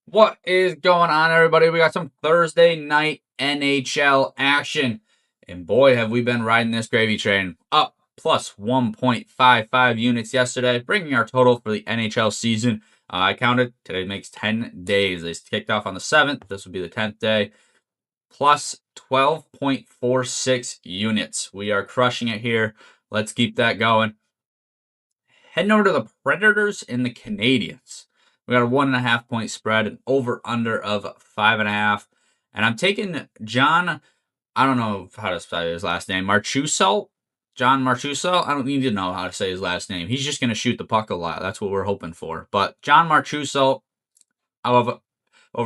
What is going on, everybody? We got some Thursday night NHL action. And boy, have we been riding this gravy train up plus 1.55 units yesterday, bringing our total for the NHL season. I counted. Today makes 10 days. They kicked off on the 7th. This would be the 10th day. Plus 12.46 units. We are crushing it here. Let's keep that going. Heading over to the Predators and the Canadians. We got a 1.5 point spread, an over under of 5.5. And I'm taking John, I don't know how to spell his last name, Marchusel. John Marchusel. I don't need to know how to say his last name. He's just going to shoot the puck a lot. That's what we're hoping for. But John Marchusel, over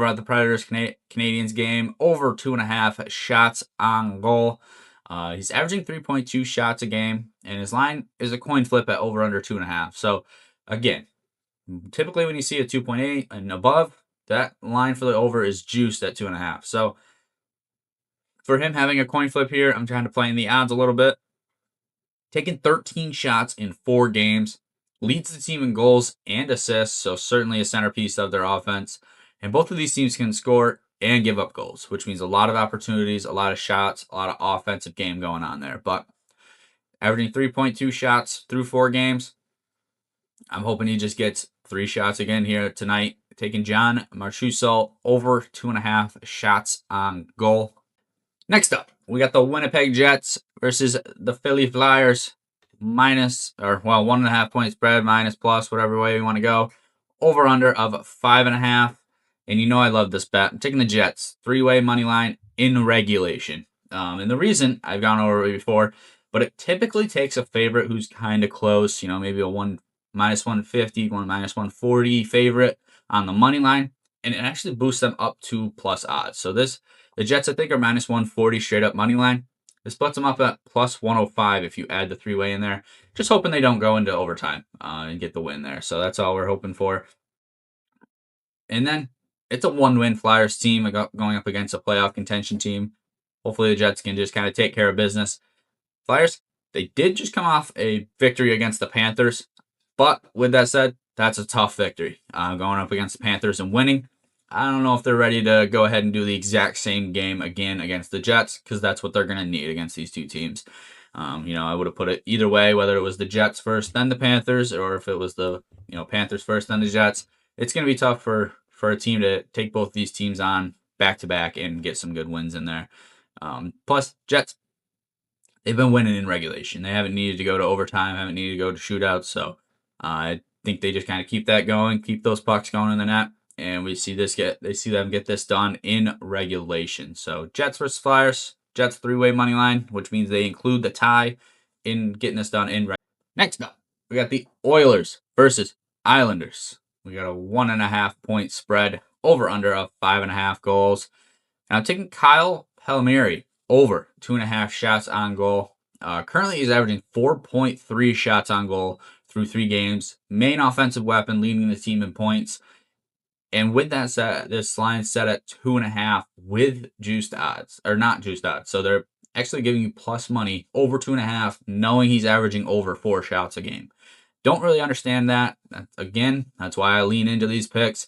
at the Predators Canadians game, over 2.5 shots on goal. He's averaging 3.2 shots a game, and his line is a coin flip at over under 2.5. So, again, typically when you see a 2.8 and above, that line for the over is juiced at 2.5. So, for him having a coin flip here, I'm trying to play in the odds a little bit. Taking 13 shots in 4 games, leads the team in goals and assists, so certainly a centerpiece of their offense. And both of these teams can score and give up goals, which means a lot of opportunities, a lot of shots, a lot of offensive game going on there. But averaging 3.2 shots through 4 games, I'm hoping he just gets 3 shots again here tonight. Taking John Marchusel over 2.5 shots on goal. Next up, we got the Winnipeg Jets versus the Philly Flyers. 1.5 point spread, minus, plus, whatever way you want to go. Over under of 5.5. And you know I love this bet. I'm taking the Jets, 3-way money line in regulation. And the reason, I've gone over it before, but it typically takes a favorite who's kind of close, maybe a minus 150, minus 140 favorite on the money line, and it actually boosts them up to plus odds. So the Jets, I think, are minus 140 straight up money line. This puts them up at plus 105 if you add the 3-way in there. Just hoping they don't go into overtime and get the win there. So that's all we're hoping for. And then it's a 1-win Flyers team going up against a playoff contention team. Hopefully the Jets can just kind of take care of business. Flyers, they did just come off a victory against the Panthers. But with that said, that's a tough victory. Going up against the Panthers and winning. I don't know if they're ready to go ahead and do the exact same game again against the Jets, because that's what they're going to need against these two teams. I would have put it either way, whether it was the Jets first, then the Panthers, or if it was the Panthers first, then the Jets. It's going to be tough for a team to take both these teams on back-to-back and get some good wins in there. Plus, Jets, they've been winning in regulation. They haven't needed to go to overtime, haven't needed to go to shootouts, so I think they just kind of keep that going, keep those pucks going in the net. And we see them get this done in regulation. So Jets versus Flyers, Jets 3-way money line, which means they include the tie in getting this done in regulation. Next up, we got the Oilers versus Islanders. We got a 1.5 point spread, over under of 5.5 goals. Now I'm taking Kyle Palmieri over 2.5 shots on goal. Currently he's averaging 4.3 shots on goal through 3 games. Main offensive weapon, leading the team in points. And with that said, this line set at 2.5 with juiced odds, or not juiced odds. So they're actually giving you plus money over 2.5, knowing he's averaging over 4 shots a game. Don't really understand that. Again, that's why I lean into these picks.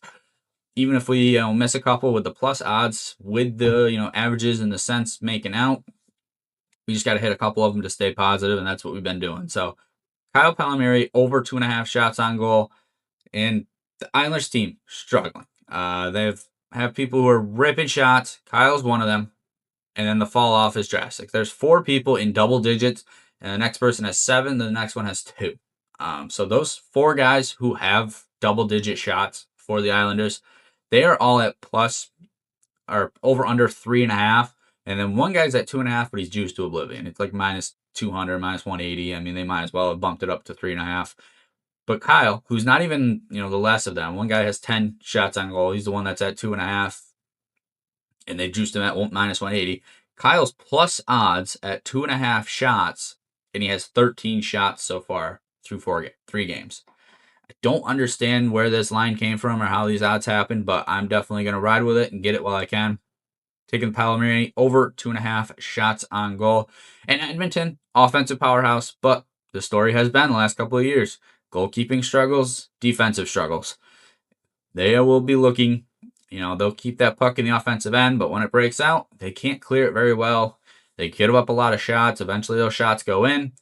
Even if we miss a couple with the plus odds, with the averages and the cents making out, we just got to hit a couple of them to stay positive, and that's what we've been doing. So Kyle Palmieri over 2.5 shots on goal, and the Islanders team struggling. They have people who are ripping shots. Kyle's one of them, and then the fall off is drastic. There's 4 people in double digits, and the next person has 7. The next one has 2. So those 4 guys who have double digit shots for the Islanders, they are all at plus or over under 3.5. And then one guy's at 2.5, but he's juiced to oblivion. It's like minus 200, minus 180. I mean, they might as well have bumped it up to 3.5. But Kyle, who's not even the less of them, one guy has 10 shots on goal. He's the one that's at 2.5, and they juiced him at minus 180. Kyle's plus odds at 2.5 shots, and he has 13 shots so far through 3 games. I don't understand where this line came from or how these odds happened, but I'm definitely going to ride with it and get it while I can. Taking Palmieri over 2.5 shots on goal. And Edmonton, offensive powerhouse, but the story has been the last couple of years. Goalkeeping struggles, defensive struggles. They will be looking, They'll keep that puck in the offensive end, but when it breaks out, they can't clear it very well. They give up a lot of shots. Eventually, those shots go in.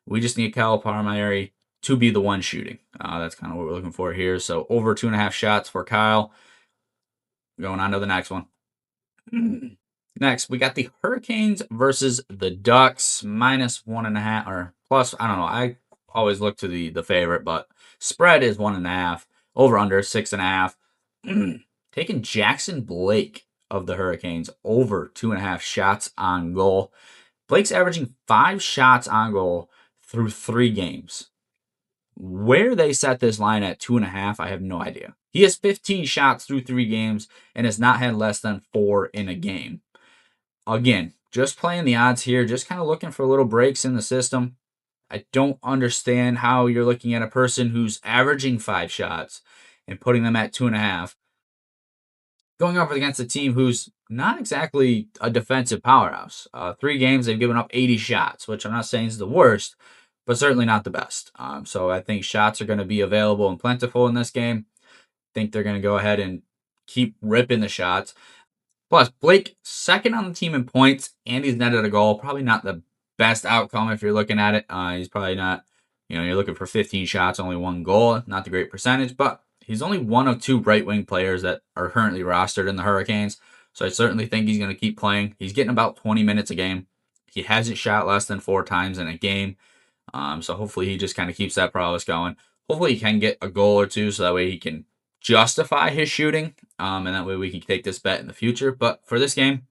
We just need Kyle Palmieri to be the one shooting. That's kind of what we're looking for here. So over 2.5 shots for Kyle. Going on to the next one. Next, we got the Hurricanes versus the Ducks. -1.5 or plus. I don't know. I always look to the favorite, but spread is 1.5. Over under 6.5. Taking Jackson Blake of the Hurricanes over 2.5 shots on goal. Blake's averaging 5 shots on goal through 3 games. Where they set this line at 2.5, I have no idea. He has 15 shots through 3 games and has not had less than 4 in a game. Again, just playing the odds here, just kind of looking for little breaks in the system. I don't understand how you're looking at a person who's averaging 5 shots and putting them at 2.5, going up against a team who's not exactly a defensive powerhouse. 3 games, they've given up 80 shots, which I'm not saying is the worst, but certainly not the best. So I think shots are going to be available and plentiful in this game. I think they're going to go ahead and keep ripping the shots. Plus, Blake, second on the team in points, and he's netted a goal. Probably not the best outcome if you're looking at it. He's probably not, you're looking for 15 shots, only 1 goal. Not the great percentage, but he's only one of 2 right wing players that are currently rostered in the Hurricanes. So I certainly think he's going to keep playing. He's getting about 20 minutes a game. He hasn't shot less than 4 times in a game. So hopefully he just kind of keeps that prowess going. Hopefully he can get a goal or 2 so that way he can justify his shooting. And that way we can take this bet in the future. But for this game,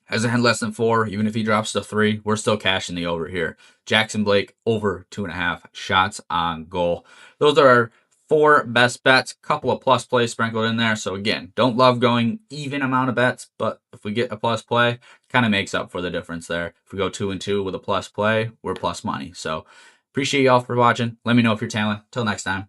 hasn't had less than 4. Even if he drops to 3, we're still cashing the over here. Jackson Blake over 2.5 shots on goal. Those are our 4 best bets. Couple of plus plays sprinkled in there. So again, don't love going even amount of bets, but if we get a plus play, kind of makes up for the difference there. If we go 2 and 2 with a plus play, we're plus money. So appreciate y'all for watching. Let me know if you're tailing. Till next time.